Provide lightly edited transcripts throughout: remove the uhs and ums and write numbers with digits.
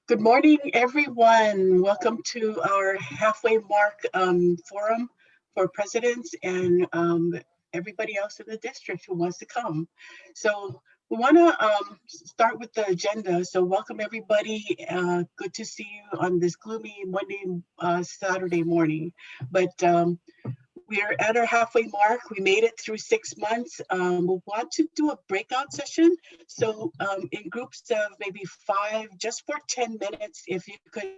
Good morning, everyone. Welcome to our halfway mark forum for presidents and everybody else in the district who wants to come. So we want to start with the agenda. So welcome everybody. Good to see you on this gloomy Monday, Saturday morning. But we're at our halfway mark. We made it through 6 months. We want to do a breakout session. So in groups of maybe 5, just for 10 minutes, if you could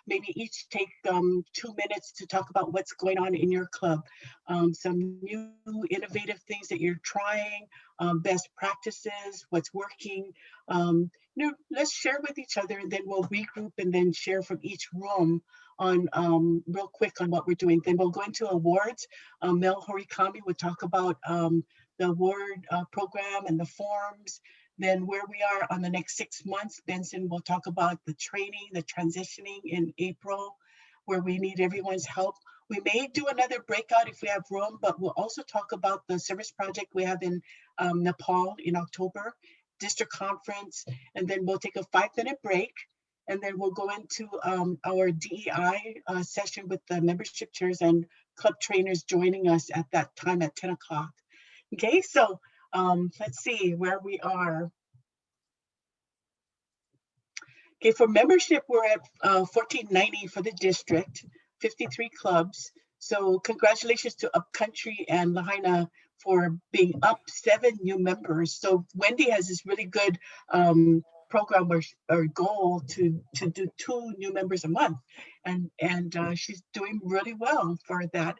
maybe each take 2 minutes to talk about what's going on in your club. Some new innovative things that you're trying, best practices, what's working. Let's share with each other, and then we'll regroup and then share from each room on real quick on what we're doing. Then we'll go into awards. Mel Horikami would talk about the award program and the forms. Then where we are on the next 6 months, Benson will talk about the training, the transitioning in April, where we need everyone's help. We may do another breakout if we have room, but we'll also talk about the service project we have in Nepal in October, district conference, and then we'll take a 5-minute break. And then we'll go into our DEI session with the membership chairs and club trainers joining us at that time at 10 o'clock. Okay, so let's see where we are. Okay, for membership, we're at $14.90 for the district, 53 clubs. So congratulations to Upcountry and Lahaina for being up 7 new members. So Wendy has this really good program or goal to do 2 new members a month, and she's doing really well for that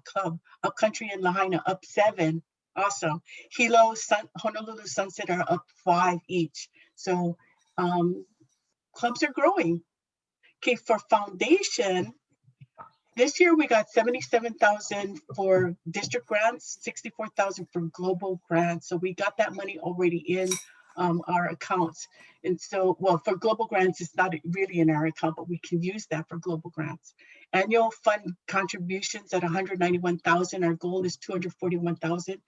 club. Upcountry and Lahaina up 7. Awesome. Hilo, Honolulu Sunset are up 5 each. So clubs are growing. Okay, for foundation, this year we got 77,000 for district grants, 64,000 for global grants. So we got that money already in our accounts. And so, well, for global grants, it's not really in our account, but we can use that for global grants. Annual fund contributions at 191,000. Our goal is 241,000.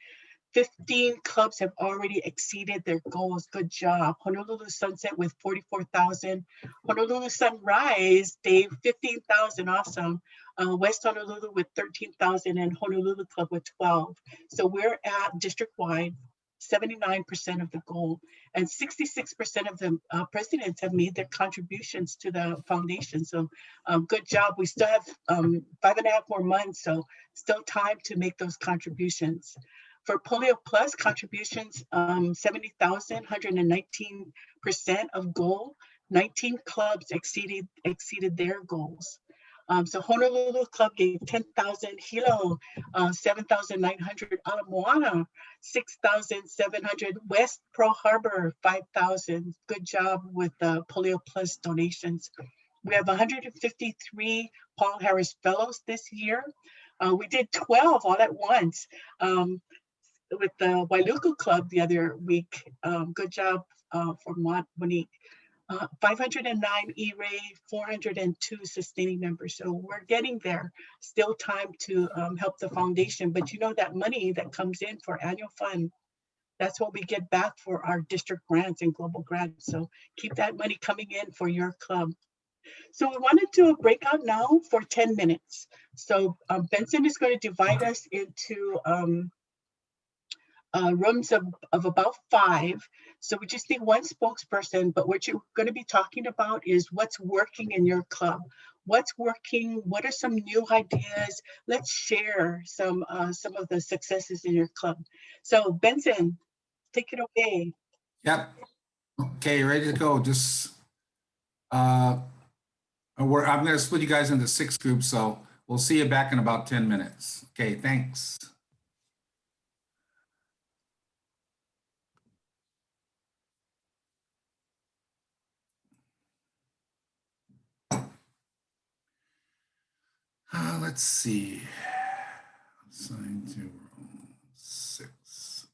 15 clubs have already exceeded their goals. Good job. Honolulu Sunset with 44,000. Honolulu Sunrise, Dave, 15,000. Awesome. West Honolulu with 13,000 and Honolulu Club with 12. So we're at district-wide 79% of the goal, and 66% of the presidents have made their contributions to the foundation. So good job. We still have 5.5 more months, so still time to make those contributions. For Polio Plus contributions, 70,000, 119% of goal. 19 clubs exceeded their goals. So Honolulu Club gave 10,000, Hilo 7,900, Ala Moana 6,700, West Pearl Harbor 5,000. Good job with the Polio Plus donations. We have 153 Paul Harris Fellows this year. We did 12 all at once. With the Wailuku Club the other week. Good job for Monique. 509 E-Ray, 402 sustaining members. So we're getting there. Still time to help the foundation. But you know that money that comes in for annual fund, that's what we get back for our district grants and global grants. So keep that money coming in for your club. So we want to do a breakout now for 10 minutes. So Benson is going to divide us into rooms of about 5. So we just need one spokesperson, but what you're going to be talking about is what's working in your club. What's working? What are some new ideas? Let's share some of the successes in your club. So Benson, take it away. Yep. Okay, ready to go. Just I'm going to split you guys into 6 groups, so we'll see you back in about 10 minutes. Okay, thanks. Let's see. Assign to room 6.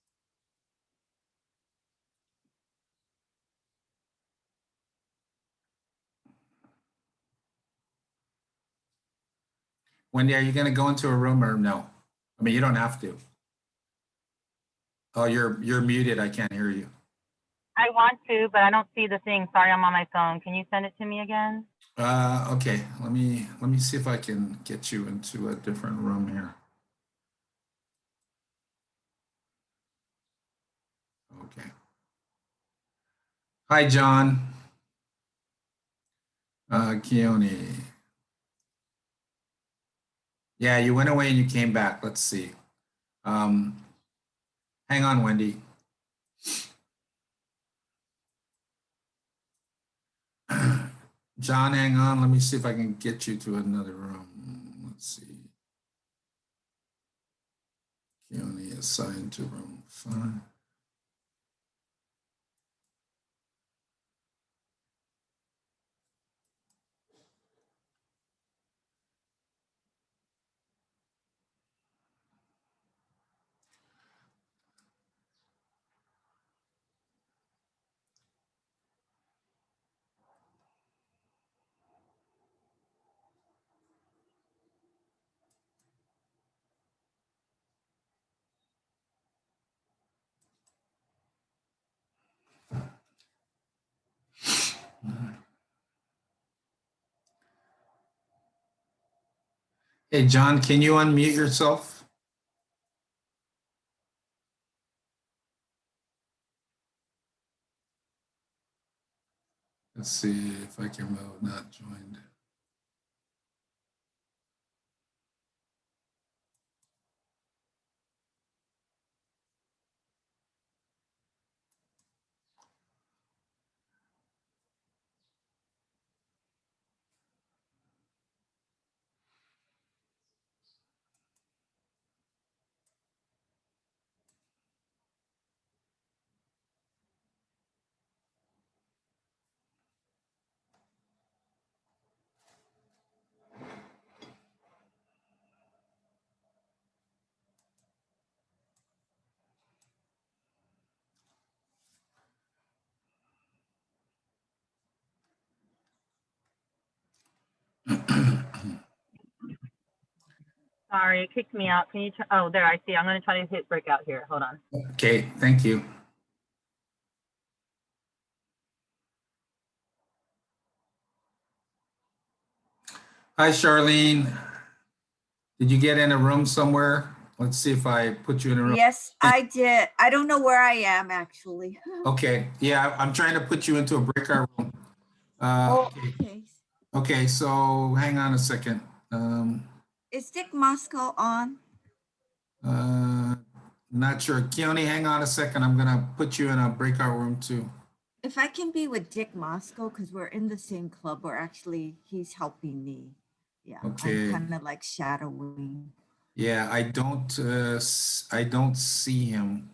Wendy, are you going to go into a room or no? I mean, you don't have to. Oh, you're muted. I can't hear you. I want to, but I don't see the thing. Sorry, I'm on my phone. Can you send it to me again? Okay, let me see if I can get you into a different room here. Okay. Hi, John. Keone. Yeah, you went away and you came back. Let's see. Hang on, Wendy. John, hang on. Let me see if I can get you to another room. Let's see. Keone assigned to room 5. Hey, John, can you unmute yourself? Let's see if I can move, not joined. Sorry, it kicked me out. Can you try? Oh, there, I see. I'm going to try to hit breakout here. Hold on. Okay, thank you. Hi, Charlene. Did you get in a room somewhere? Let's see if I put you in a room. Yes, I did. I don't know where I am actually. Okay, yeah, I'm trying to put you into a breakout room. Okay. Okay. Okay, so hang on a second. Is Dick Moscow on? Not sure. Keone, hang on a second. I'm gonna put you in a breakout room too. If I can be with Dick Moscow, because we're in the same club, or actually he's helping me. Yeah, Okay. I'm kind of like shadowing. Yeah, I don't see him.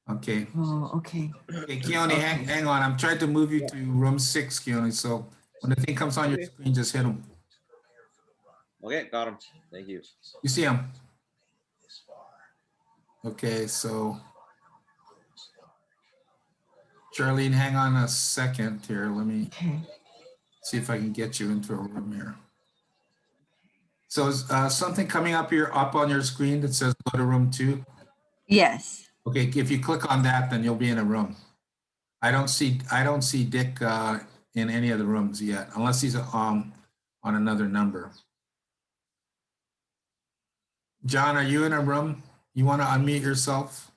Okay. Oh, okay. Okay, Keone, Okay. hang on. I'm trying to move you to room 6, Keone. So when the thing comes on your screen, just hit him. Okay, got him. Thank you. You see him? Okay, so Charlene, hang on a second here. Let me Okay. see if I can get you into a room here. So is something coming up here up on your screen that says go to room 2? Yes. Okay, if you click on that, then you'll be in a room. I don't see Dick in any of the rooms yet, unless he's on another number. John, are you in a room? You want to unmute yourself?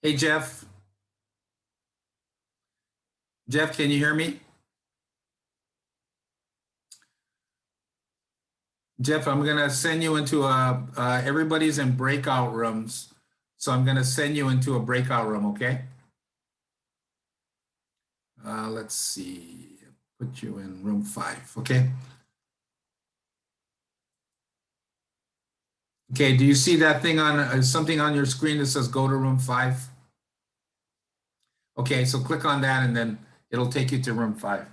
Hey, Jeff. Jeff, can you hear me? Jeff, I'm gonna send you into everybody's in breakout rooms. So I'm gonna send you into a breakout room, okay? Let's see, put you in room 5, okay? Okay, do you see that thing on, something on your screen that says go to room 5? Okay, so click on that and then it'll take you to room 5.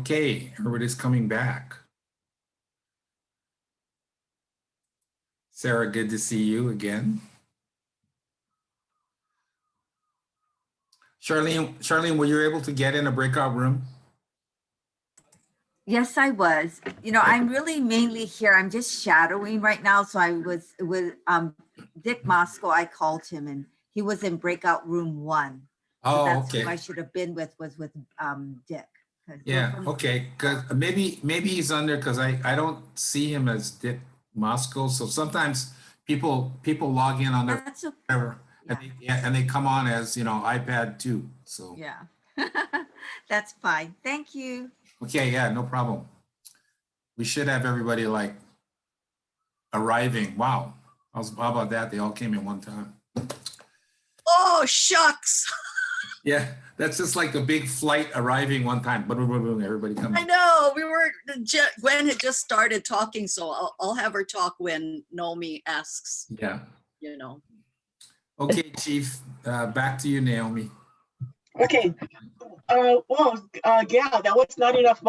Okay, everybody's coming back. Sarah, good to see you again. Charlene, were you able to get in a breakout room? Yes, I was. You know, I'm really mainly here. I'm just shadowing right now. So I was with Dick Moscow. I called him and he was in breakout room 1. So Oh, that's who okay. I should have been with, was with Dick. 'Cause we're Yeah, from- okay, because maybe he's under, because I don't see him as Dick Moscow. So sometimes people log in on their That's okay. whatever, and they come on as, iPad too. So Yeah. That's fine. Thank you. okay, yeah, no problem. We should have everybody like arriving. Wow, how about that? They all came in one time. Oh, shucks. Yeah, that's just like a big flight arriving one time. Boom, boom, boom, boom, everybody coming. I know. Gwen had just started talking, so I'll have her talk when Naomi asks, Yeah. Okay, Chief. Back to you, Naomi. Okay. Yeah, that was not enough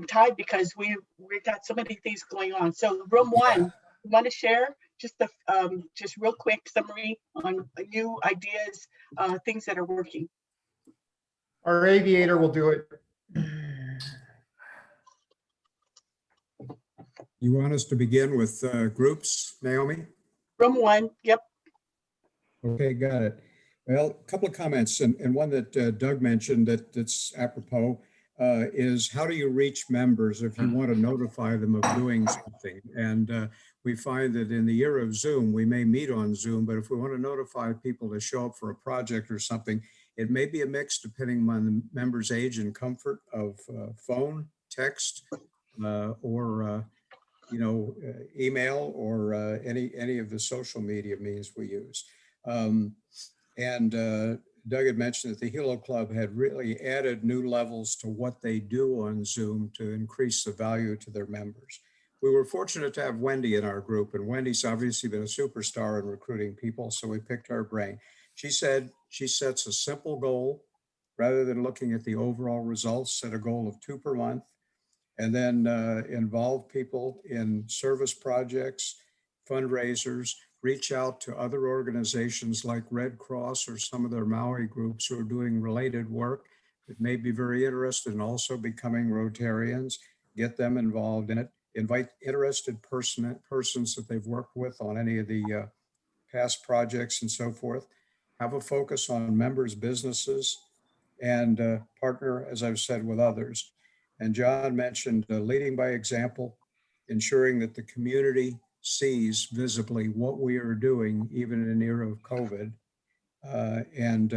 time because we got so many things going on. So room 1, Yeah. you want to share just the just real quick summary on new ideas, things that are working. Our aviator will do it. You want us to begin with groups, Naomi? Room 1, yep. Okay, got it. Well, a couple of comments, and one that Doug mentioned that's apropos is how do you reach members if you want to notify them of doing something? And we find that in the era of Zoom, we may meet on Zoom, but if we want to notify people to show up for a project or something, it may be a mix depending on the member's age and comfort of phone, text, or email, or any of the social media means we use. Doug had mentioned that the Hilo Club had really added new levels to what they do on Zoom to increase the value to their members. We were fortunate to have Wendy in our group, and Wendy's obviously been a superstar in recruiting people, so we picked her brain. She said she sets a simple goal rather than looking at the overall results, set a goal of 2 per month, and then involve people in service projects, fundraisers, reach out to other organizations like Red Cross or some of their Maui groups who are doing related work that may be very interested in also becoming Rotarians, get them involved in it, invite interested persons that they've worked with on any of the past projects and so forth, have a focus on members' businesses, and partner, as I've said, with others. And John mentioned leading by example, ensuring that the community sees visibly what we are doing, even in an era of COVID, and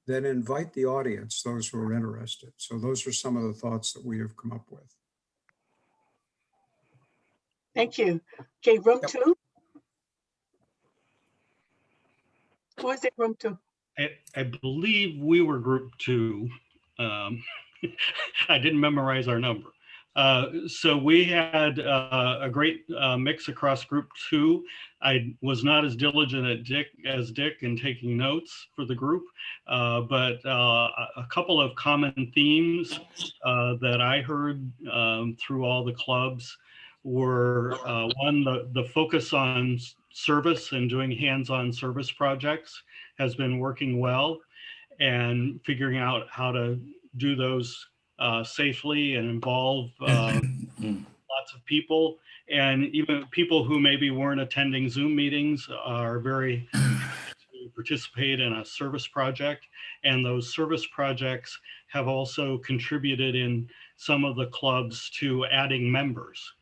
then invite the audience, those who are interested. So those are some of the thoughts that we have come up with. Thank you. Okay, room Yep. 2. Who is it, room 2? I believe we were group 2. I didn't memorize our number. So we had a great mix across group 2. I was not as diligent as Dick in taking notes for the group, but a couple of common themes that I heard through all the clubs were one, the focus on service and doing hands-on service projects has been working well, and figuring out how to do those safely and involve lots of people, and even people who maybe weren't attending Zoom meetings are very to participate in a service project. And those service projects have also contributed in some of the clubs to adding members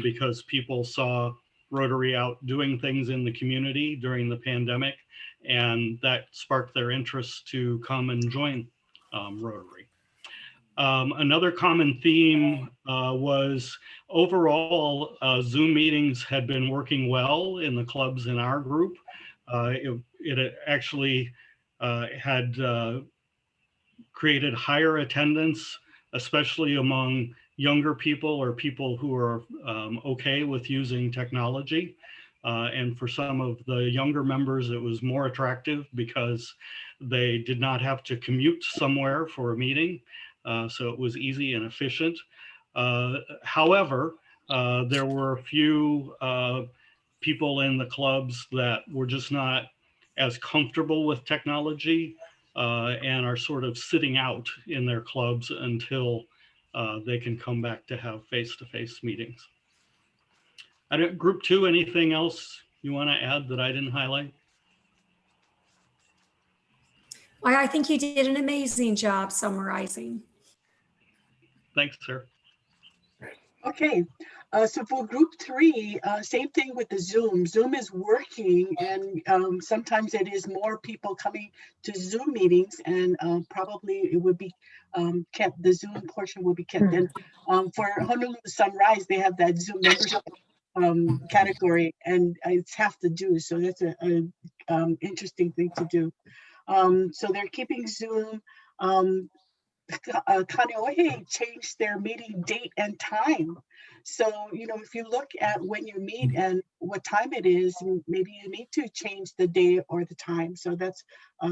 because people saw Rotary out doing things in the community during the pandemic, and that sparked their interest to come and join Rotary. Another common theme was overall Zoom meetings had been working well in the clubs in our group. It actually had created higher attendance, especially among younger people or people who are okay with using technology. And for some of the younger members, it was more attractive because they did not have to commute somewhere for a meeting. So it was easy and efficient. However, there were a few people in the clubs that were just not as comfortable with technology and are sort of sitting out in their clubs until they can come back to have face-to-face meetings. Group 2, anything else you want to add that I didn't highlight? Well, I think you did an amazing job summarizing. Thanks, sir. Okay, so for group 3, same thing with the Zoom. Zoom is working, and sometimes it is more people coming to Zoom meetings, and probably it would be kept, the Zoom portion will be kept. And for Honolulu Sunrise, they have that Zoom membership category, and it's half the dues, so that's a interesting thing to do. So they're keeping Zoom. Kaneohe changed their meeting date and time. So, you know, if you look at when you meet and what time it is, maybe you need to change the day or the time. So that's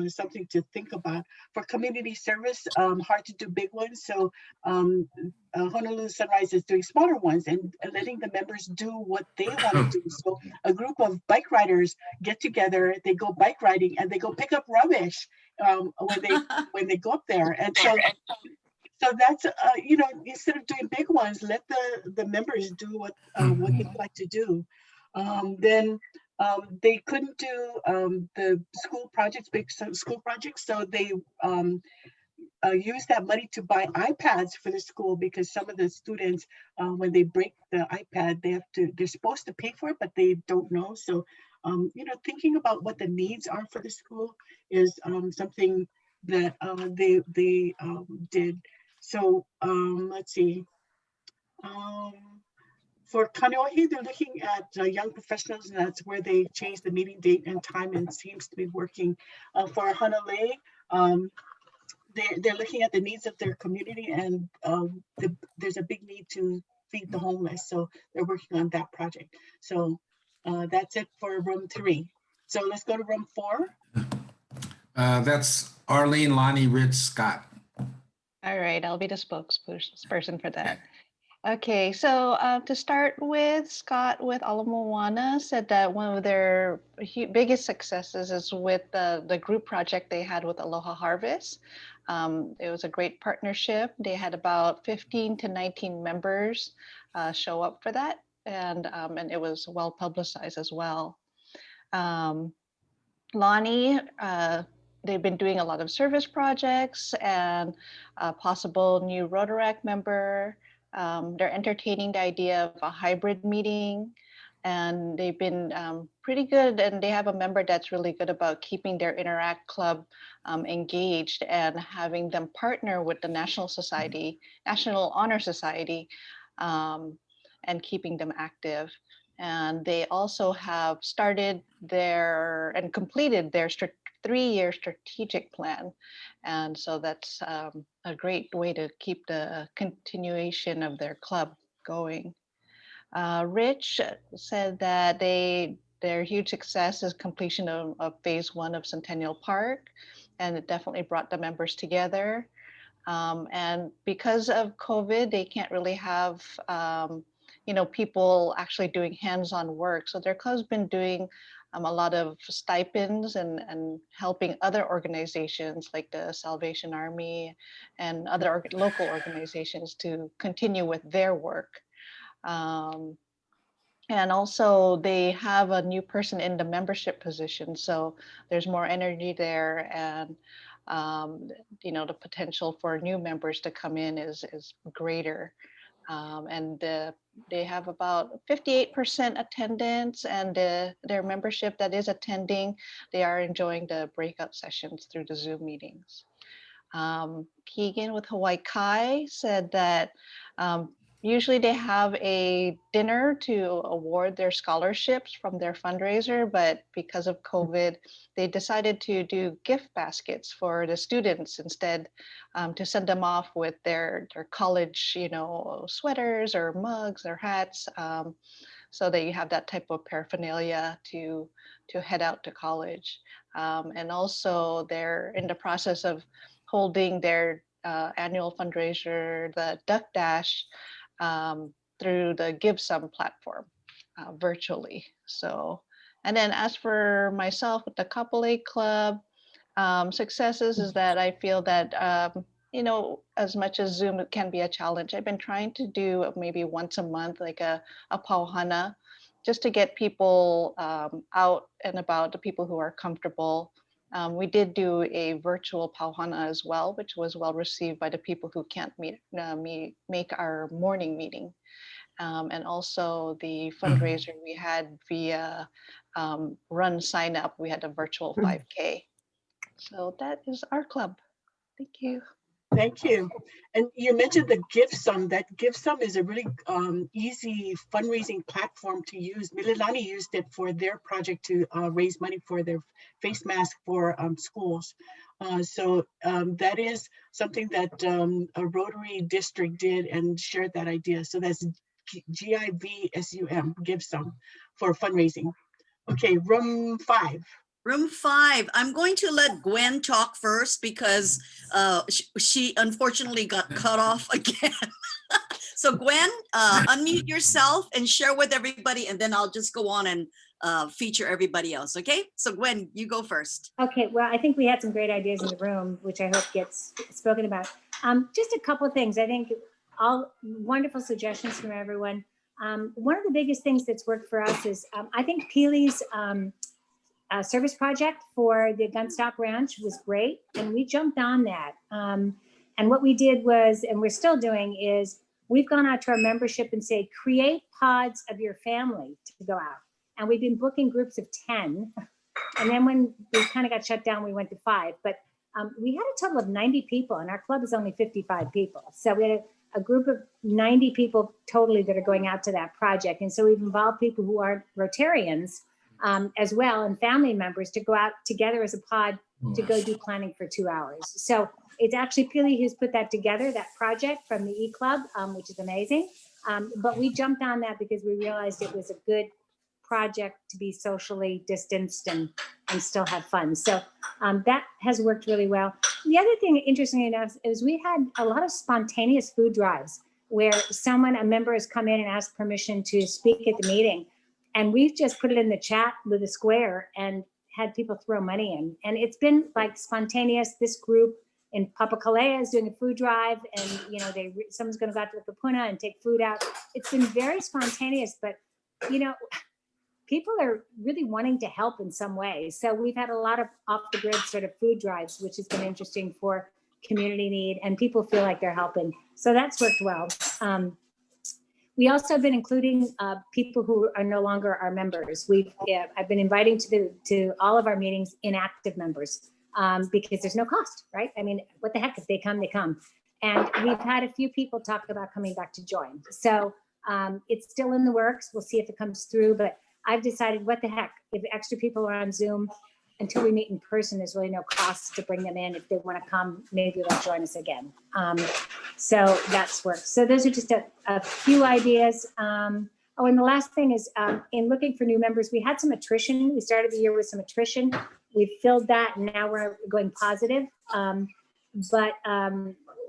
something to think about. For community service, hard to do big ones. So Honolulu Sunrise is doing smaller ones and letting the members do what they want to do. So a group of bike riders get together, they go bike riding, and they go pick up rubbish when they go up there. And so that's you know, instead of doing big ones, let the members do what they like to do. Then they couldn't do the school projects, big school projects, so they use that money to buy iPads for the school, because some of the students, when they break the iPad, they're supposed to pay for it, but they don't know. So you know, thinking about what the needs are for the school is something that they did. So let's see. For Kaneohe, they're looking at young professionals, and that's where they changed the meeting date and time, and seems to be working. For Hanalei, they're looking at the needs of their community, and there's a big need to feed the homeless, so they're working on that project. So that's it for room 3. So let's go to room 4. That's Arlene, Lonnie, Rich, Scott. All right, I'll be the spokesperson for that. Okay, so to start with, Scott with Ala Moana said that one of their biggest successes is with the group project they had with Aloha Harvest. It was a great partnership. They had about 15 to 19 members show up for that, and it was well publicized as well. Lonnie, they've been doing a lot of service projects and a possible new Rotaract member. They're entertaining the idea of a hybrid meeting, and they've been pretty good, and they have a member that's really good about keeping their Interact Club engaged and having them partner with the National Honor Society, and keeping them active. And they also have started and completed their 3-year strategic plan. And so that's a great way to keep the continuation of their club going. Rich said that their huge success is completion of phase 1 of Centennial Park, and it definitely brought the members together. And because of COVID, they can't really have you know, people actually doing hands-on work. So their club's been doing a lot of stipends and helping other organizations like the Salvation Army and other local organizations to continue with their work. And also they have a new person in the membership position, so there's more energy there, and you know, the potential for new members to come in is greater. And they have about 58% attendance, and their membership that is attending, they are enjoying the breakout sessions through the Zoom meetings. Keegan with Hawaii Kai said that usually they have a dinner to award their scholarships from their fundraiser, but because of COVID, they decided to do gift baskets for the students instead, to send them off with their college, you know, sweaters or mugs or hats, so that you have that type of paraphernalia to head out to college. And also they're in the process of holding their annual fundraiser, the Duck Dash, through the Give Some platform virtually. So, and then as for myself with the Couple A Club, successes is that I feel that, you know, as much as Zoom can be a challenge, I've been trying to do maybe once a month, like a pauhana, just to get people out and about, the people who are comfortable. We did do a virtual pauhana as well, which was well received by the people who can't make our morning meeting. And also the fundraiser we had via Run Sign Up, we had a virtual 5K. So that is our club. Thank you. Thank you. And you mentioned the Give Some. That Give Some is a really easy fundraising platform to use. Mililani used it for their project to raise money for their face mask for schools. So that is something that a Rotary district did and shared that idea. So that's GIVSUM, Give Some, for fundraising. Okay, room 5. Room 5, I'm going to let Gwen talk first because she unfortunately got cut off again. So Gwen, unmute yourself and share with everybody, and then I'll just go on and feature everybody else, okay? So Gwen, you go first. Okay, well, I think we had some great ideas in the room, which I hope gets spoken about. Just a couple of things. I think all wonderful suggestions from everyone. One of the biggest things that's worked for us is, I think Peely's service project for the Gunstock Ranch was great, and we jumped on that. And what we did was, and we're still doing, is we've gone out to our membership and say, create pods of your family to go out. And we've been booking groups of 10. And then when we kind of got shut down, we went to 5. But we had a total of 90 people, and our club is only 55 people. So we had a group of 90 people totally that are going out to that project. And so we've involved people who aren't Rotarians as well, and family members, to go out together as a pod to go do planning for 2 hours. So it's actually Peely who's put that together, that project from the E-Club, which is amazing. But we jumped on that because we realized it was a good project to be socially distanced and still have fun. So that has worked really well. The other thing, interestingly enough, is we had a lot of spontaneous food drives where a member has come in and asked permission to speak at the meeting. And we've just put it in the chat with a square and had people throw money in. And it's been like spontaneous. This group in Papakalea is doing a food drive, and you know, someone's going to go out to the Kapuna and take food out. It's been very spontaneous, but you know, people are really wanting to help in some way. So we've had a lot of off the grid sort of food drives, which has been interesting for community need, and people feel like they're helping. So that's worked well. We also have been including people who are no longer our members. I've been inviting to all of our meetings inactive members because there's no cost, right? I mean, what the heck, if they come, they come. And we've had a few people talk about coming back to join. So it's still in the works. We'll see if it comes through, but I've decided, what the heck, if extra people are on Zoom, until we meet in person, there's really no cost to bring them in. If they want to come, maybe they'll join us again. So that's worked. So those are just a few ideas. Oh, and the last thing is, in looking for new members, we had some attrition. We started the year with some attrition. We filled that, and now we're going positive. But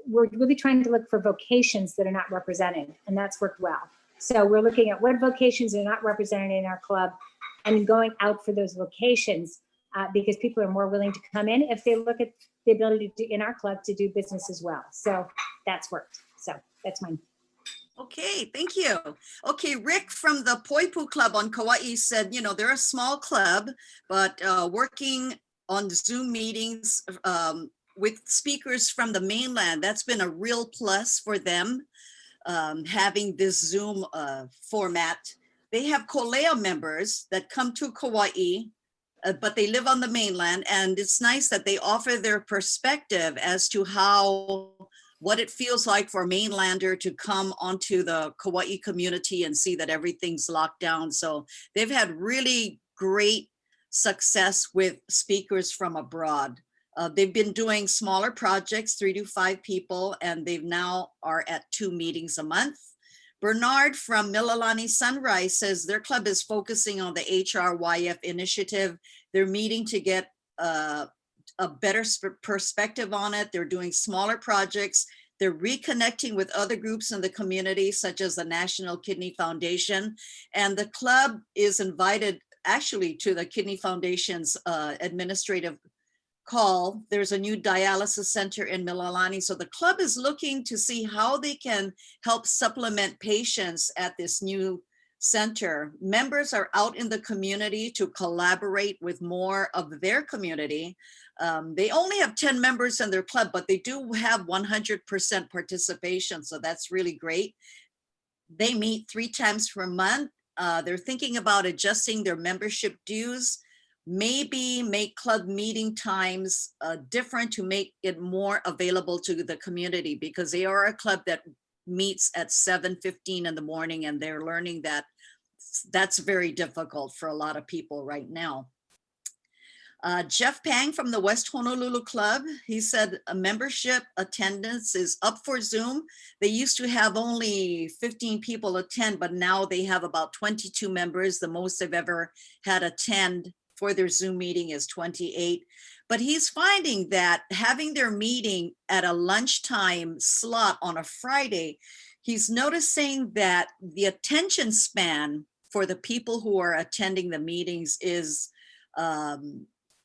we're really trying to look for vocations that are not represented, and that's worked well. So we're looking at what vocations are not represented in our club and going out for those vocations. Because people are more willing to come in if they look at the ability to do in our club to do business as well. So that's worked. So that's mine. Okay, thank you. Okay, Rick from the Poipu Club on Kauai said, you know, they're a small club, but working on Zoom meetings with speakers from the mainland, that's been a real plus for them, having this Zoom format. They have Kolea members that come to Kauai, but they live on the mainland, and it's nice that they offer their perspective as to what it feels like for a mainlander to come onto the Kauai community and see that everything's locked down. So they've had really great success with speakers from abroad. They've been doing smaller projects, 3 to 5 people, and they've now are at 2 meetings a month. Bernard from Mililani Sunrise says their club is focusing on the HRYF initiative. They're meeting to get a better perspective on it. They're doing smaller projects. They're reconnecting with other groups in the community, such as the National Kidney Foundation. And the club is invited actually to the Kidney Foundation's administrative call. There's a new dialysis center in Mililani. So the club is looking to see how they can help supplement patients at this new center. Members are out in the community to collaborate with more of their community. They only have 10 members in their club, but they do have 100% participation. So that's really great. They meet 3 times per month. They're thinking about adjusting their membership dues, maybe make club meeting times different to make it more available to the community, because they are a club that meets at 7:15 in the morning, and they're learning that that's very difficult for a lot of people right now. Jeff Pang from the West Honolulu Club, he said a membership attendance is up for Zoom. They used to have only 15 people attend, but now they have about 22 members. The most they've ever had attend for their Zoom meeting is 28. But he's finding that having their meeting at a lunchtime slot on a Friday, he's noticing that the attention span for the people who are attending the meetings is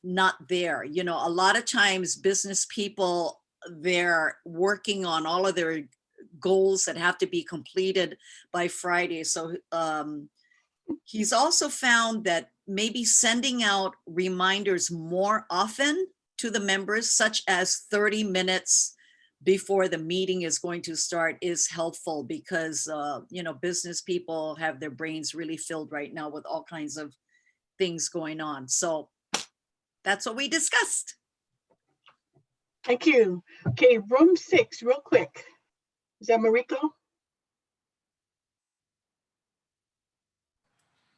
not there. You know, a lot of times business people, they're working on all of their goals that have to be completed by Friday. So he's also found that maybe sending out reminders more often to the members, such as 30 minutes before the meeting is going to start, is helpful, because you know, business people have their brains really filled right now with all kinds of things going on. So that's what we discussed. Thank you. Okay, room 6, real quick. Is that Mariko?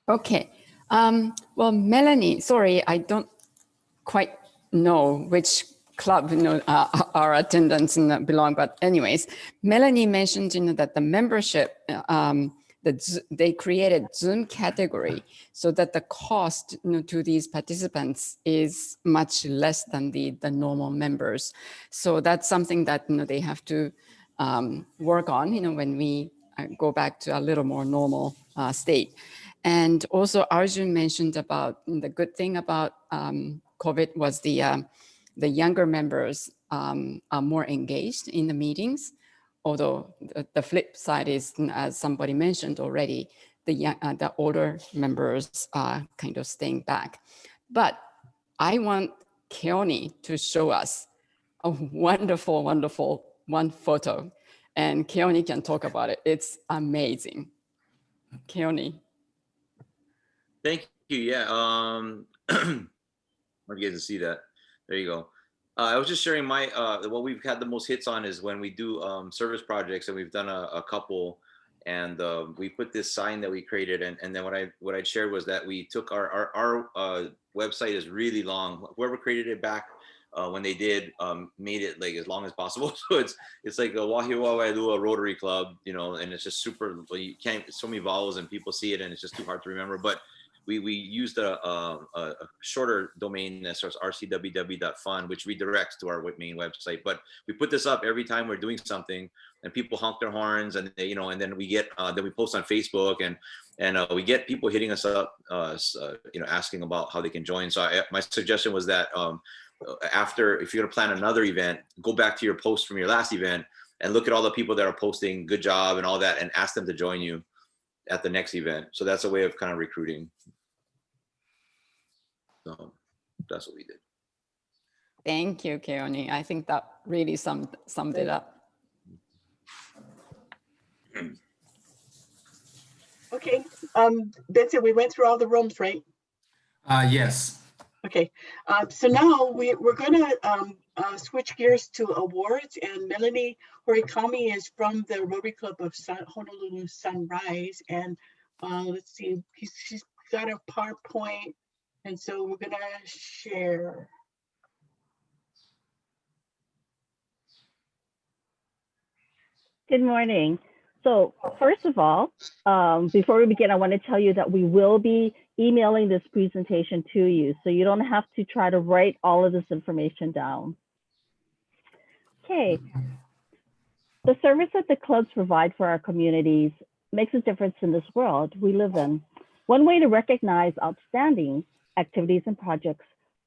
Okay. Well, Melanie, sorry, I don't quite know which club our attendants belong, but anyways, Melanie mentioned that the membership, they created Zoom category so that the cost to these participants is much less than the normal members. So that's something that they have to work on when we go back to a little more normal state. And also Arjun mentioned about the good thing about COVID was the younger members are more engaged in the meetings. Although the flip side is, as somebody mentioned already, the older members are kind of staying back. But I want Keone to show us a wonderful, wonderful one photo. And Keone can talk about it. It's amazing. Keone. Thank you. Yeah. I want you guys to see that. There you go. I was just sharing my what we've had the most hits on is when we do service projects, and we've done a couple, and we put this sign that we created, and then what I shared was that we took our website is really long. Whoever created it back when they did made it like as long as possible. So it's like a Wahiawa Wailua Rotary Club, and it's just super. You can't, so many vowels and people see it and it's just too hard to remember. But we used a shorter domain that starts rcww.fun, which redirects to our main website. But we put this up every time we're doing something, and people honk their horns, and they, and then we get then we post on Facebook, and we get people hitting us up, asking about how they can join. So my suggestion was that after, if you're gonna plan another event, go back to your post from your last event and look at all the people that are posting good job and all that, and ask them to join you at the next event. So that's a way of kind of recruiting. So that's what we did. Thank you, Keone. I think that really summed it up. Okay, that's it. We went through all the rooms, right? Yes. Okay, so now we're gonna switch gears to awards, and Melanie Horikami is from the Rotary Club of Honolulu Sunrise, and let's see, she's got a PowerPoint, and so we're gonna share. Good morning. So first of all, before we begin, I want to tell you that we will be emailing this presentation to you, so you don't have to try to write all of this information down. Okay. The service that the clubs provide for our communities makes a difference in this world we live in. One way to recognize outstanding activities and projects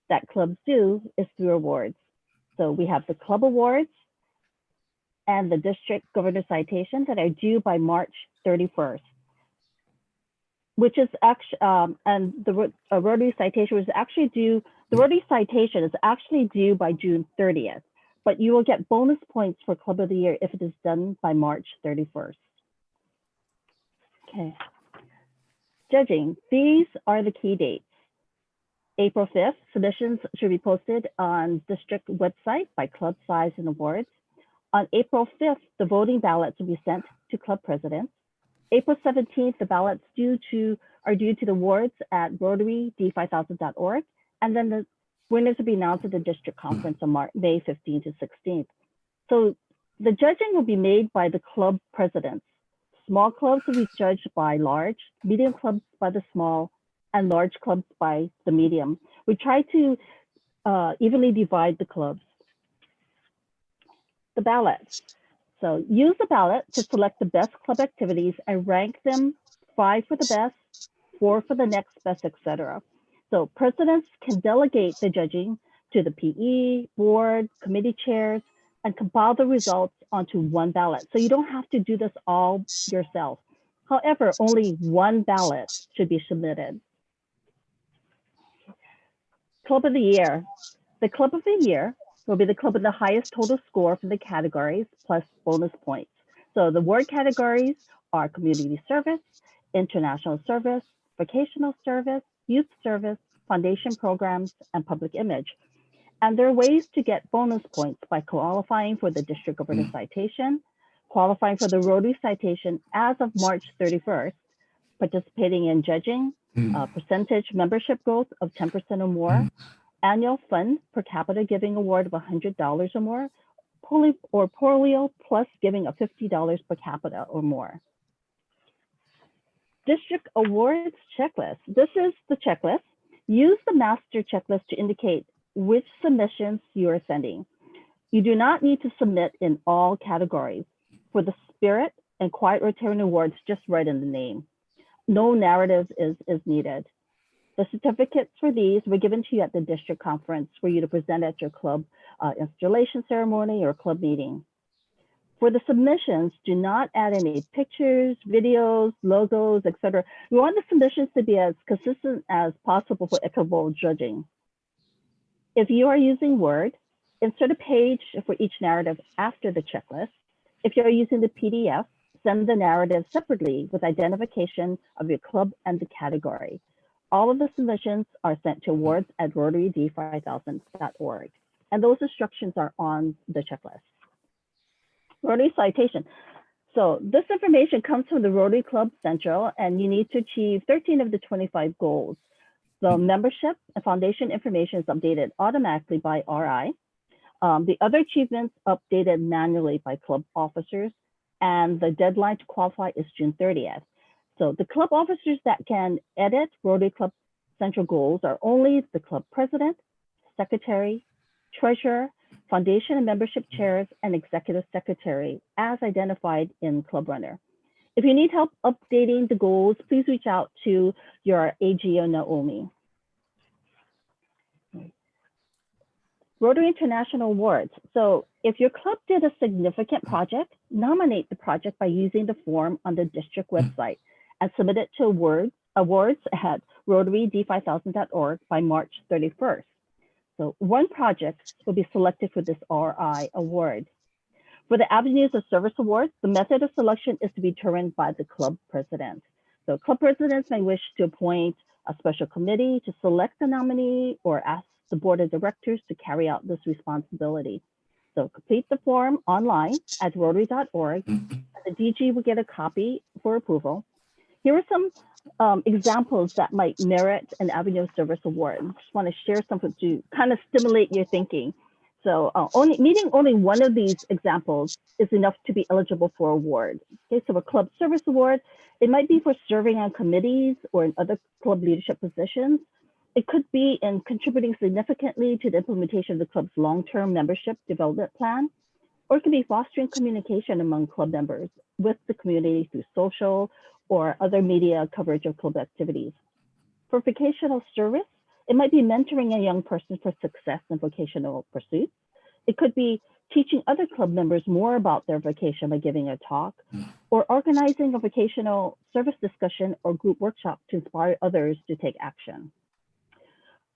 that clubs do is through awards. So we have the club awards and the district governor citation that are due by March 31st, which is actually, and the Rotary citation was actually due, the Rotary citation is actually due by June 30th, but you will get bonus points for Club of the Year if it is done by March 31st. Okay. Judging, these are the key dates. April 5th, submissions should be posted on district website by club size and awards. On April 5th, the voting ballots will be sent to club presidents. April 17th, the ballots are due to the awards at RotaryD5000.org, and then the winners will be announced at the district conference on May 15th to 16th. So the judging will be made by the club presidents. Small clubs will be judged by large, medium clubs by the small, and large clubs by the medium. We try to evenly divide the clubs. The ballots. So use the ballot to select the best club activities and rank them 5 for the best, 4 for the next best, etc. So presidents can delegate the judging to the PE, board, committee chairs, and compile the results onto one ballot. So you don't have to do this all yourself. However, only one ballot should be submitted. Club of the Year. The Club of the Year will be the club with the highest total score for the categories plus bonus points. So the award categories are community service, international service, vocational service, youth service, foundation programs, and public image. And there are ways to get bonus points by qualifying for the district governor citation, qualifying for the Rotary citation as of March 31st, participating in judging, percentage membership growth of 10% or more, annual fund per capita giving award of $100 or more, polio plus giving of $50 per capita or more. District awards checklist. This is the checklist. Use the master checklist to indicate which submissions you are sending. You do not need to submit in all categories. For the Spirit and Quiet Rotarian Awards, just write in the name. No narrative is needed. The certificates for these were given to you at the district conference for you to present at your club installation ceremony or club meeting. For the submissions, do not add any pictures, videos, logos, etc. We want the submissions to be as consistent as possible for equitable judging. If you are using Word, insert a page for each narrative after the checklist. If you're using the PDF, send the narrative separately with identification of your club and the category. All of the submissions are sent to awards@RotaryD5000.org. And those instructions are on the checklist. Rotary citation. So this information comes from the Rotary Club Central, and you need to achieve 13 of the 25 goals. The membership and foundation information is updated automatically by RI. The other achievements updated manually by club officers, and the deadline to qualify is June 30th. So the club officers that can edit Rotary Club Central goals are only the club president, secretary, treasurer, foundation and membership chairs, and executive secretary as identified in Club Runner. If you need help updating the goals, please reach out to your AGO Naomi. Rotary International Awards. So if your club did a significant project, nominate the project by using the form on the district website and submit it to awards at RotaryD5000.org by March 31st. So one project will be selected for this RI award. For the Avenues of Service Awards, the method of selection is to be determined by the club president. So club presidents may wish to appoint a special committee to select the nominee or ask the board of directors to carry out this responsibility. So complete the form online at rotary.org. The DG will get a copy for approval. Here are some examples that might merit an Avenue of Service Award. I just want to share something to kind of stimulate your thinking. So meeting only one of these examples is enough to be eligible for award. Okay, so a club service award, it might be for serving on committees or in other club leadership positions. It could be in contributing significantly to the implementation of the club's long-term membership development plan, or it could be fostering communication among club members with the community through social or other media coverage of club activities. For vocational service, it might be mentoring a young person for success in vocational pursuits. It could be teaching other club members more about their vocation by giving a talk, or organizing a vocational service discussion or group workshop to inspire others to take action.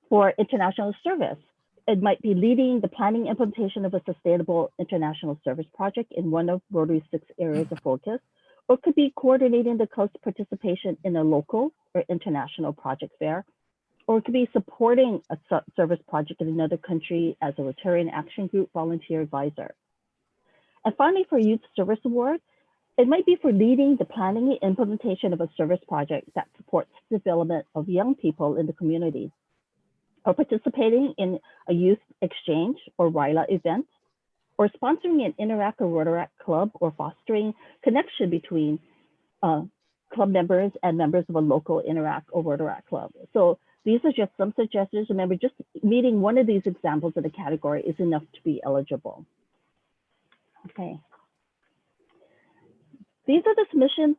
For international service, it might be leading the planning implementation of a sustainable international service project in one of Rotary's 6 areas of focus, or it could be coordinating the club's participation in a local or international project fair, or it could be supporting a service project in another country as a Rotarian Action Group volunteer advisor. And finally, for Youth Service Award, it might be for leading the planning and implementation of a service project that supports the development of young people in the community, or participating in a youth exchange or RILA event, or sponsoring an Interact or Rotaract club, or fostering connection between club members and members of a local Interact or Rotaract club. So these are just some suggestions. Remember, just meeting one of these examples in the category is enough to be eligible. Okay. These are the submission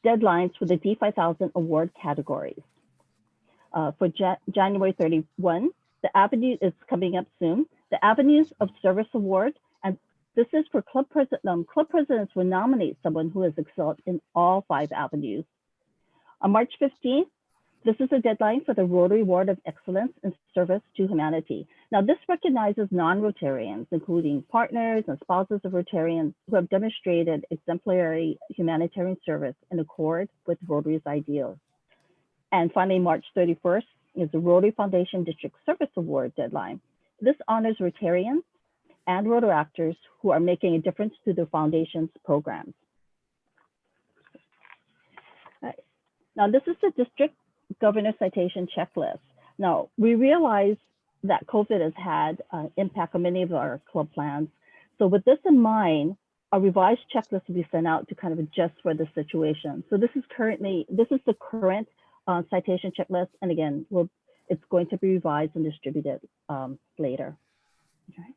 deadlines for the D5000 award categories. For January 31, the avenue is coming up soon. The Avenues of Service Award, and this is for club presidents will nominate someone who has excelled in all 5 avenues. On March 15th, this is a deadline for the Rotary Award of Excellence in Service to Humanity. Now, this recognizes non-Rotarians, including partners and spouses of Rotarians who have demonstrated exemplary humanitarian service in accord with Rotary's ideals. And finally, March 31st is the Rotary Foundation District Service Award deadline. This honors Rotarians and Rotaractors who are making a difference to the foundation's programs. Now, this is the District Governor Citation Checklist. Now, we realize that COVID has had an impact on many of our club plans. So with this in mind, a revised checklist will be sent out to kind of adjust for the situation. So this is the current citation checklist. And again, it's going to be revised and distributed later. Okay.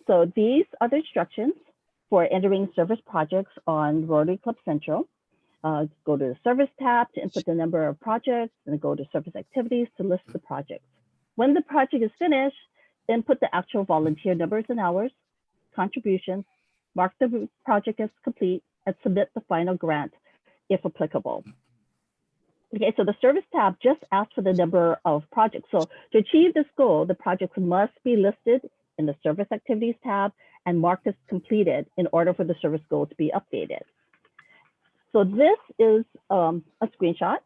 So these are the instructions for entering service projects on Rotary Club Central. Go to the service tab to input the number of projects, and go to service activities to list the projects. When the project is finished, input the actual volunteer numbers and hours, contributions, mark the project as complete, and submit the final grant if applicable. Okay, so the service tab just asks for the number of projects. So to achieve this goal, the projects must be listed in the service activities tab and marked as completed in order for the service goal to be updated. So this is a screenshot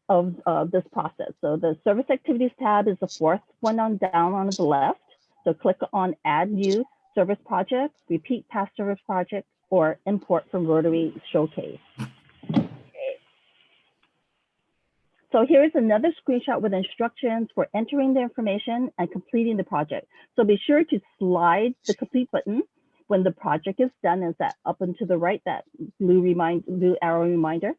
of this process. So the service activities tab is the 4th one down on the left. So click on add new service project, repeat past service project, or import from Rotary Showcase. Okay. So here is another screenshot with instructions for entering the information and completing the project. So be sure to slide the complete button when the project is done, is that up and to the right, that blue arrow reminder.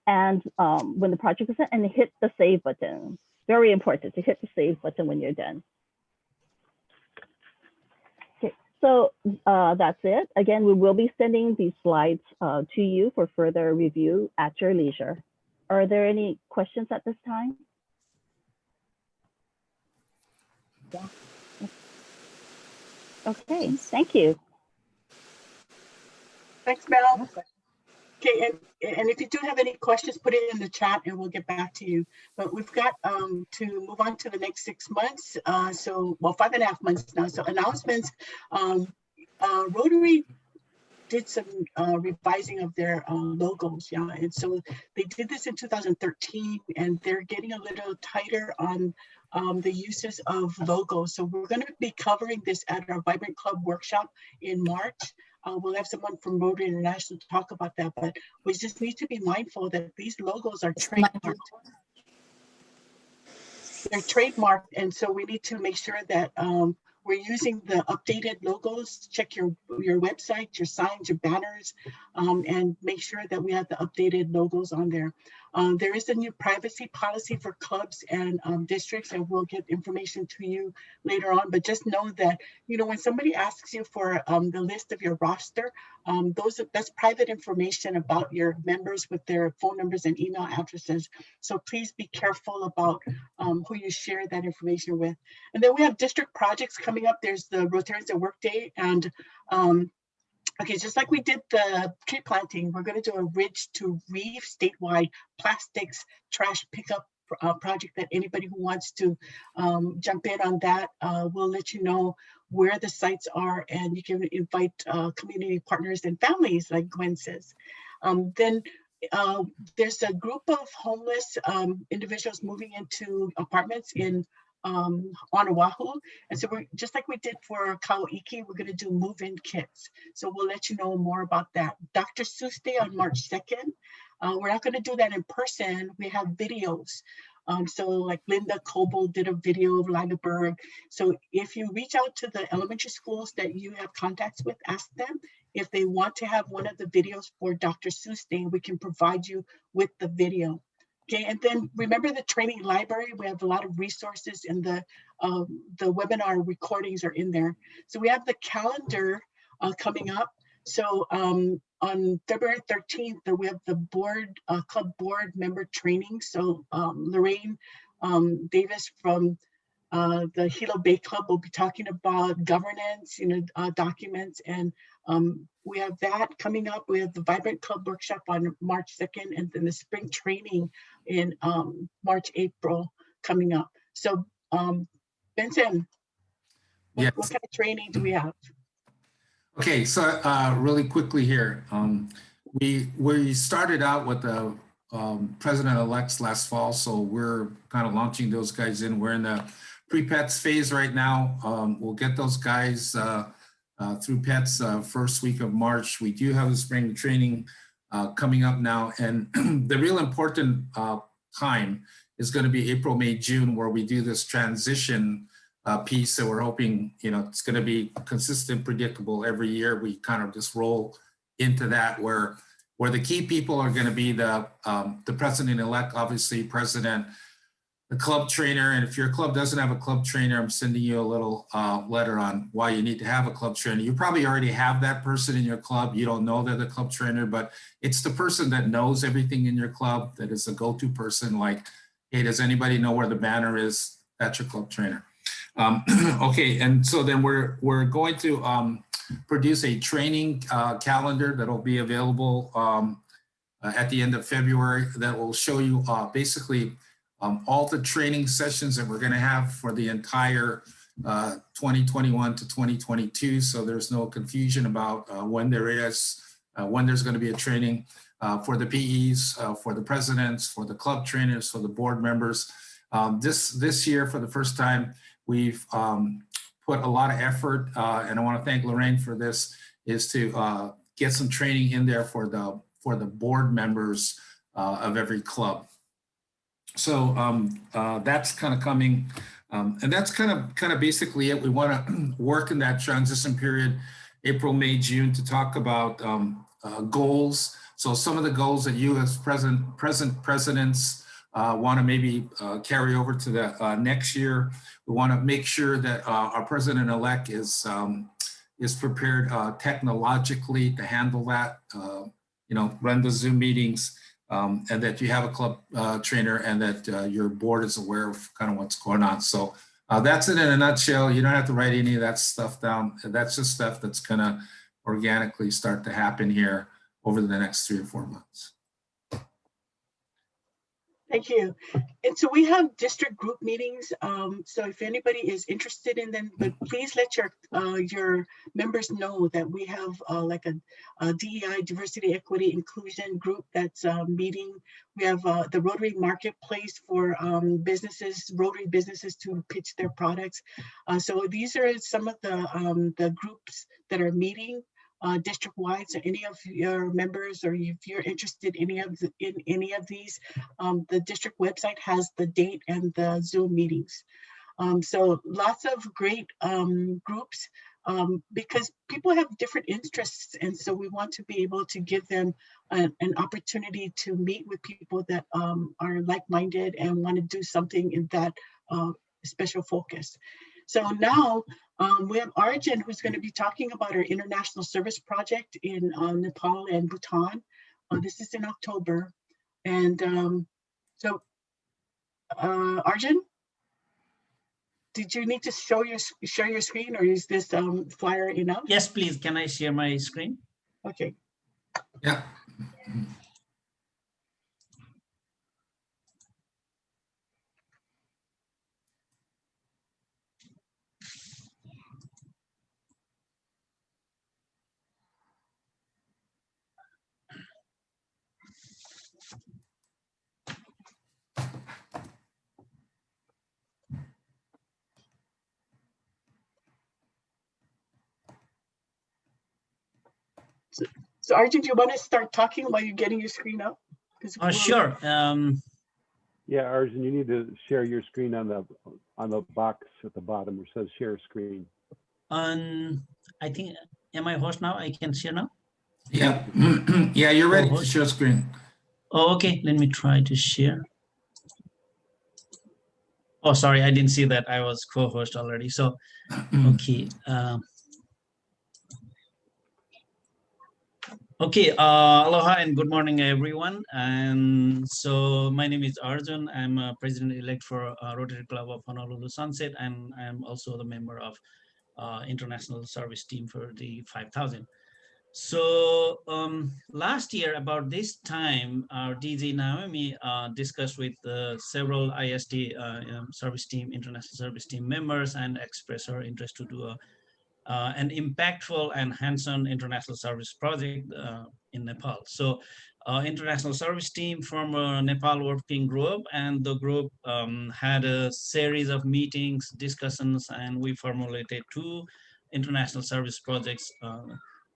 And when the project is done, and hit the save button. Very important to hit the save button when you're done. Okay, so that's it. Again, we will be sending these slides to you for further review at your leisure. Are there any questions at this time? Yeah. Okay, thank you. Thanks, Mel. Okay, and if you do have any questions, put it in the chat and we'll get back to you. But we've got to move on to the next 6 months. Well, 5.5 months now. So announcements, Rotary did some revising of their logos, yeah. And so they did this in 2013 and they're getting a little tighter on the uses of logos. So we're gonna be covering this at our Vibrant Club workshop in March. We'll have someone from Rotary International to talk about that, but we just need to be mindful that these logos are trademarked. They're trademarked, and so we need to make sure that we're using the updated logos. Check your website, your signs, your banners, and make sure that we have the updated logos on there. There is a new privacy policy for clubs and districts, and we'll get information to you later on. But just know that, you know, when somebody asks you for the list of your roster, that's private information about your members with their phone numbers and email addresses. So please be careful about who you share that information with. And then we have district projects coming up. There's the Rotarians at Work Day, and okay, just like we did the tree planting, we're going to do a Ridge to Reef statewide plastics trash pickup project that anybody who wants to jump in on that, we'll let you know where the sites are, and you can invite community partners and families, like Gwen says. Then there's a group of homeless individuals moving into apartments on Oahu. And so we're just like we did for Kauiki, we're going to do move-in kits. So we'll let you know more about that. Dr. Seuss Day on March 2nd. We're not going to do that in person. We have videos. So like Linda Coble did a video of Lineberg. So if you reach out to the elementary schools that you have contacts with, ask them if they want to have one of the videos for Dr. Seuss Day. We can provide you with the video. Okay, and then remember the training library. We have a lot of resources, and the webinar recordings are in there. So we have the calendar coming up. So on February 13th, we have the club board member training. So Lorraine Davis from the Hilo Bay Club will be talking about governance, documents, and we have that coming up. We have the Vibrant Club workshop on March 2nd, and then the spring training in March, April coming up. So Benson, what kind of training do we have? Okay, so really quickly here, we started out with the president-elects last fall, so we're kind of launching those guys in. We're in the pre-PETS phase right now. We'll get those guys through PETS first week of March. We do have the spring training coming up now, and the real important time is going to be April, May, June, where we do this transition piece that we're hoping, it's going to be consistent, predictable every year. We kind of just roll into that where the key people are going to be the president-elect, obviously president, the club trainer. And if your club doesn't have a club trainer, I'm sending you a little letter on why you need to have a club trainer. You probably already have that person in your club. You don't know they're the club trainer, but it's the person that knows everything in your club, that is a go-to person. Like, hey, does anybody know where the banner is? That's your club trainer. Okay, and so then we're going to produce a training calendar that'll be available at the end of February that will show you basically all the training sessions that we're going to have for the entire 2021 to 2022. So there's no confusion about when there's going to be a training for the PEs, for the presidents, for the club trainers, for the board members. This year, for the first time, we've put a lot of effort, and I want to thank Lorraine for this, is to get some training in there for the board members of every club. So that's kind of coming, and that's kind of basically it. We want to work in that transition period, April, May, June, to talk about goals. So some of the goals that you as present presidents want to maybe carry over to the next year. We want to make sure that our president-elect is prepared technologically to handle that, run the Zoom meetings, and that you have a club trainer, and that your board is aware of kind of what's going on. So that's it in a nutshell. You don't have to write any of that stuff down. That's just stuff that's going to organically start to happen here over the next 3 or 4 months. Thank you. And so we have district group meetings. So if anybody is interested in them, but please let your members know that we have like a DEI, diversity, equity, inclusion group that's meeting. We have the Rotary Marketplace for Rotary businesses to pitch their products. So these are some of the groups that are meeting district-wide. So any of your members, or if you're interested in any of these, the district website has the date and the Zoom meetings. So lots of great groups. because people have different interests. And so we want to be able to give them an opportunity to meet with people that are like-minded and want to do something in that special focus. So now we have Arjun, who's going to be talking about our international service project in Nepal and Bhutan. This is in October. And Arjun, did you need to share your screen, or is this flyer enough? Yes, please. Can I share my screen? Okay. Yeah. So Arjun, do you want to start talking while you're getting your screen up? Sure. Yeah, Arjun, you need to share your screen on the box at the bottom where it says share screen. I think, am I host now? I can share now? Yeah, yeah, you're ready to share screen. Oh, okay, let me try to share. Oh, sorry, I didn't see that I was co-host already. So, okay. Okay, aloha and good morning, everyone. And so my name is Arjun. I'm a president-elect for Rotary Club of Honolulu Sunset, and I'm also the member of international service team for the 5,000. So last year, about this time, our DG Naomi discussed with several IST service team, international service team members, and expressed her interest to do an impactful and hands-on international service project in Nepal. So international service team from a Nepal working group, and the group had a series of meetings, discussions, and we formulated 2 international service projects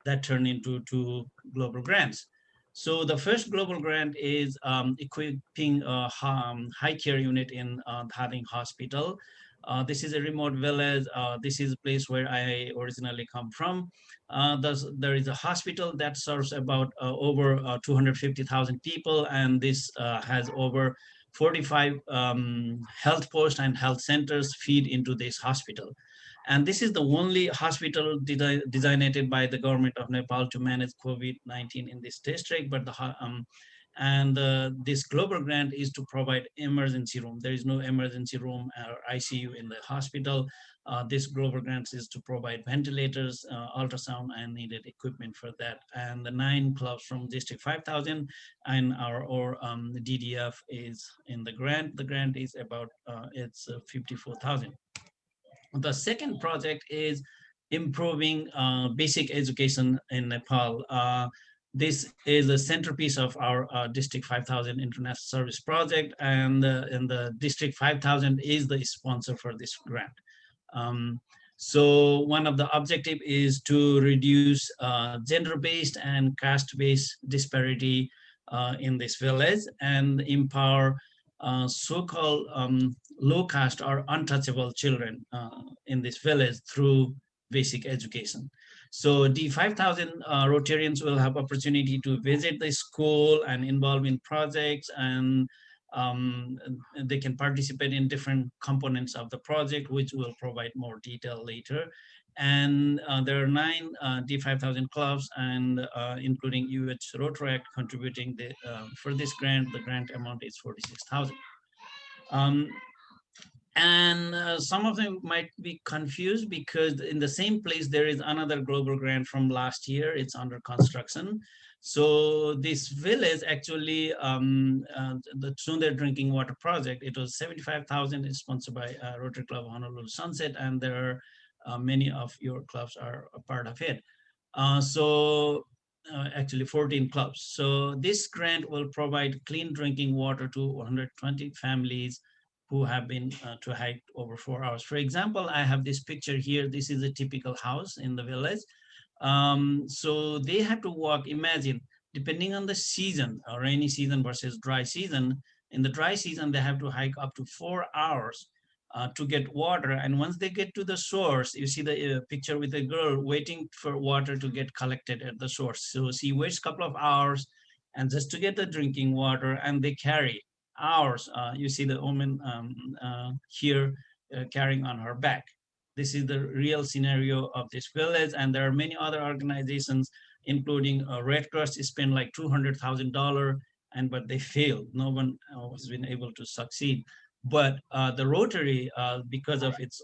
that turned into 2 global grants. So the first global grant is equipping a high care unit in Dharing Hospital. This is a remote village. This is a place where I originally come from. There is a hospital that serves about over 250,000 people, and this has over 45 health posts and health centers feed into this hospital. And this is the only hospital designated by the government of Nepal to manage COVID-19 in this district. But this global grant is to provide emergency room. There is no emergency room or ICU in the hospital. This global grant is to provide ventilators, ultrasound, and needed equipment for that. And the 9 clubs from District 5,000 and our DDF is in the grant. The grant is about, it's 54,000. The second project is improving basic education in Nepal. This is a centerpiece of our District 5,000 International Service Project, and the District 5,000 is the sponsor for this grant. So one of the objectives is to reduce gender-based and caste-based disparity in this village, and empower so-called low caste or untouchable children in this village through basic education. So the 5,000 Rotarians will have opportunity to visit the school and involve in projects, and they can participate in different components of the project, which will provide more detail later. And there are 9 D5000 clubs, and including UH Rotaract contributing for this grant. The grant amount is 46,000. Some of them might be confused because in the same place there is another global grant from last year. It's under construction. So this village actually, the Sundar Drinking Water Project, it was 75,000. It's sponsored by Rotary Club of Honolulu Sunset, and there are many of your clubs are a part of it. Actually 14 clubs. So this grant will provide clean drinking water to 120 families who have been to hike over 4 hours. For example, I have this picture here. This is a typical house in the village. So they have to walk, imagine, depending on the season, rainy season versus dry season. In the dry season, they have to hike up to 4 hours to get water. And once they get to the source, you see the picture with the girl waiting for water to get collected at the source. So she waits a couple of hours and just to get the drinking water, and they carry hours. You see the woman here carrying on her back. This is the real scenario of this village, and there are many other organizations, including Red Cross, spent like $200,000, but they failed. No one has been able to succeed. But the Rotary, because of its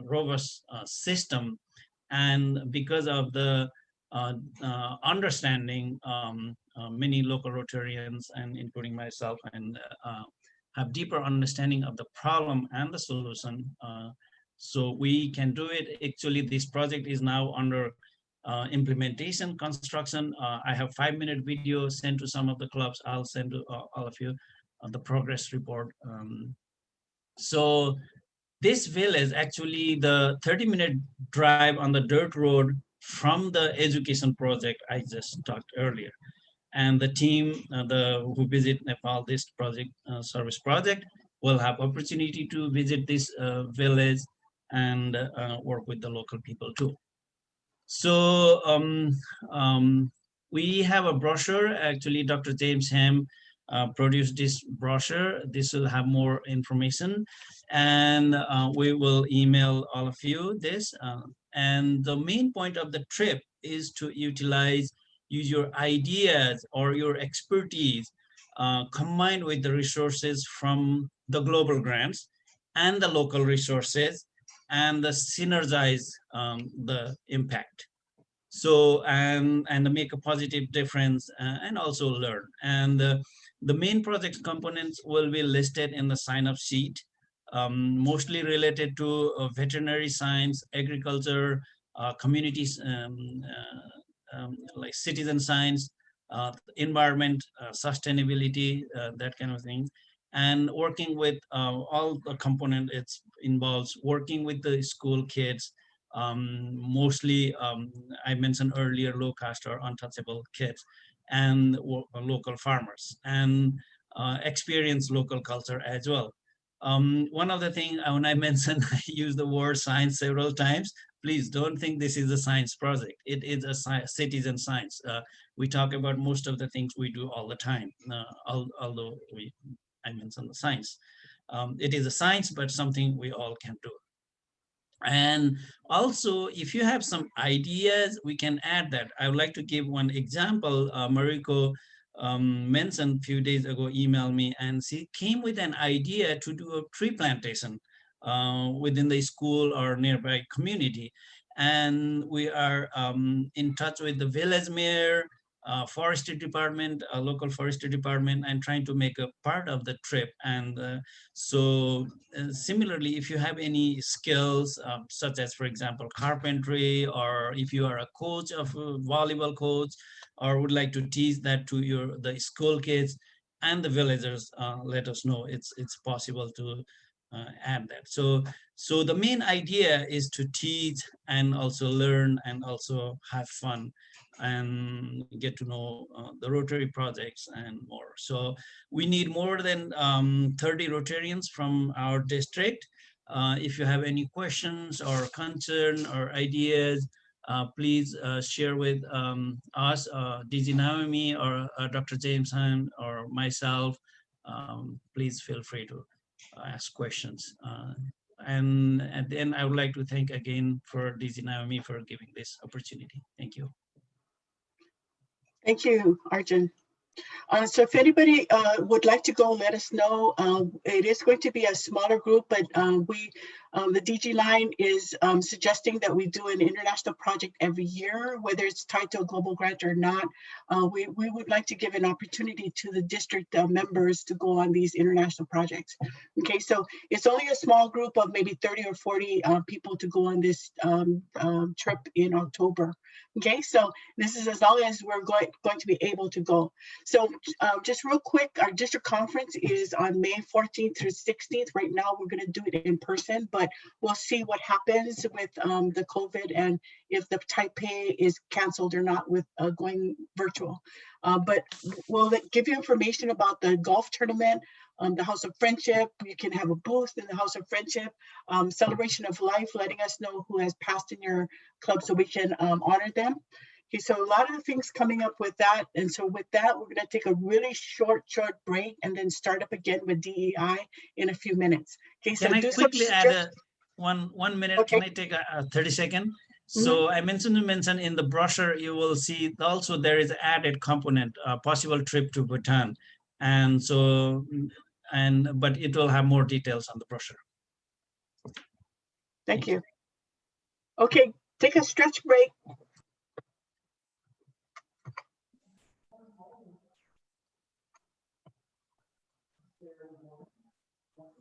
robust system, and because of the understanding, many local Rotarians, and including myself, and have deeper understanding of the problem and the solution. So we can do it. Actually, this project is now under implementation, construction. I have 5-minute video sent to some of the clubs. I'll send to all of you the progress report. So this village, actually the 30-minute drive on the dirt road from the education project I just talked earlier. And the team who visit Nepal, this project, service project, will have opportunity to visit this village and work with the local people too. So we have a brochure. Actually, Dr. James Ham produced this brochure. This will have more information, and we will email all of you this. And the main point of the trip is to use your ideas or your expertise combined with the resources from the global grants and the local resources, and the synergize the impact. So, and make a positive difference and also learn. And the main project components will be listed in the sign-up sheet, mostly related to veterinary science, agriculture, communities, like citizen science, environment, sustainability, that kind of thing. And working with all the component, it involves working with the school kids, mostly I mentioned earlier, low caste or untouchable kids, and local farmers, and experience local culture as well. One of the things when I mentioned, I use the word science several times. Please don't think this is a science project. It is a citizen science. We talk about most of the things we do all the time, although I mentioned the science. It is a science, but something we all can do. And also, if you have some ideas, we can add that. I would like to give one example. Mariko mentioned a few days ago, emailed me, and she came with an idea to do a tree plantation within the school or nearby community. And we are in touch with the village mayor, forestry department, local forestry department, and trying to make a part of the trip. And similarly, if you have any skills, such as, for example, carpentry, or if you are a coach of a volleyball coach, or would like to teach that to the school kids and the villagers, let us know. It's possible to add that. So the main idea is to teach and also learn and also have fun and get to know the Rotary projects and more. So we need more than 30 Rotarians from our district. If you have any questions or concern or ideas, please share with us, DG Naomi, or Dr. James Ham, or myself. Please feel free to ask questions. And at the end, I would like to thank again for DG Naomi for giving this opportunity. Thank you. Thank you, Arjun. So if anybody would like to go, let us know. It is going to be a smaller group, but the DG line is suggesting that we do an international project every year, whether it's tied to a global grant or not. We would like to give an opportunity to the district members to go on these international projects. Okay, so it's only a small group of maybe 30 or 40 people to go on this trip in October. Okay, so this is as long as we're going to be able to go. So just real quick, our district conference is on May 14th through 16th. Right now, we're going to do it in person, but we'll see what happens with the COVID and if the Taipei is canceled or not with going virtual. But we'll give you information about the golf tournament. the House of Friendship. You can have a booth in the House of Friendship. Celebration of life, letting us know who has passed in your club so we can honor them. Okay, so a lot of things coming up with that. And so with that, we're gonna take a really short break and then start up again with DEI in a few minutes. Okay, so Can I do some quickly add one minute? Okay. Can I take a 30-second? So I mentioned in the brochure, you will see also there is added component, a possible trip to Bhutan. And so, but it will have more details on the brochure. Thank you. Okay, take a stretch break.